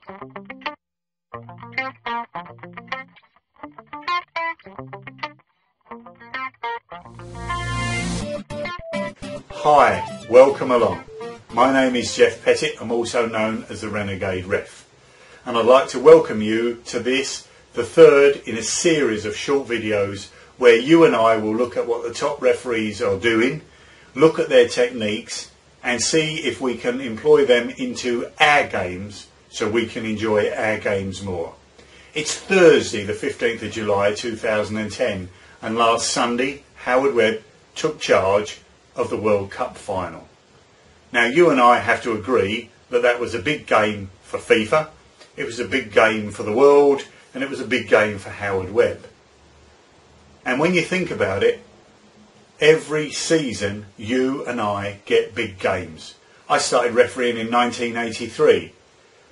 Hi, welcome along. My name is Jeff Pettit. I'm also known as the Renegade Ref. And I'd like to welcome you to this, the third in a series of short videos where you and I will look at what the top referees are doing, look at their techniques and see if we can employ them into our games so we can enjoy our games more. It's Thursday the 15th of July 2010 and last Sunday Howard Webb took charge of the World Cup final. Now you and I have to agree that that was a big game for FIFA, it was a big game for the world and it was a big game for Howard Webb. And when you think about it, every season you and I get big games. I started refereeing in 1983.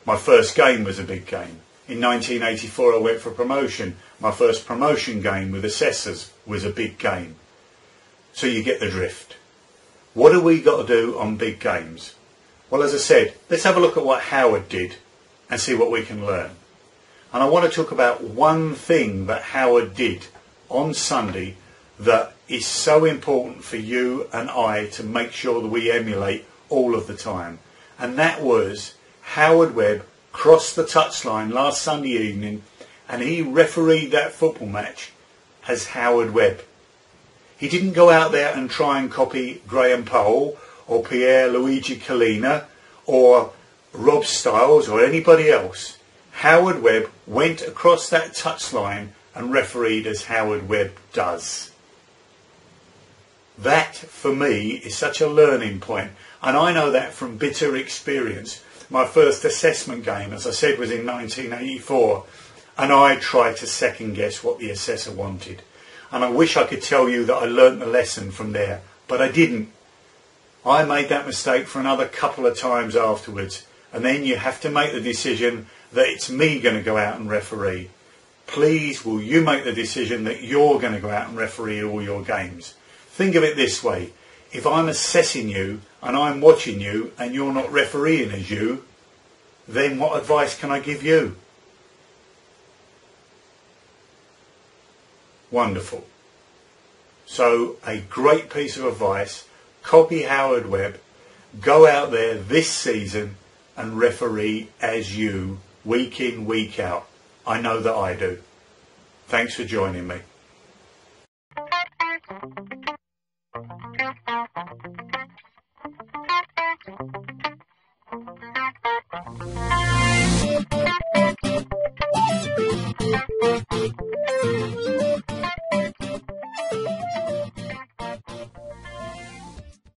My first game was a big game. In 1984 I went for promotion. My first promotion game with assessors was a big game. So you get the drift. What do we got to do on big games? Well, as I said, let's have a look at what Howard did and see what we can learn. And I want to talk about one thing that Howard did on Sunday that is so important for you and I to make sure that we emulate all of the time. And that was Howard Webb crossed the touchline last Sunday evening and he refereed that football match as Howard Webb. He didn't go out there and try and copy Graham Poll or Pierre Luigi Collina or Rob Stiles or anybody else. Howard Webb went across that touchline and refereed as Howard Webb does. That for me is such a learning point, and I know that from bitter experience. My first assessment game, as I said, was in 1984 and I tried to second guess what the assessor wanted. And I wish I could tell you that I learnt the lesson from there, but I didn't. I made that mistake for another couple of times afterwards, and then you have to make the decision that it's me going to go out and referee. Please, will you make the decision that you're going to go out and referee all your games? Think of it this way. If I'm assessing you and I'm watching you and you're not refereeing as you, then what advice can I give you? Wonderful. So a great piece of advice, copy Howard Webb, go out there this season and referee as you, week in, week out. I know that I do. Thanks for joining me.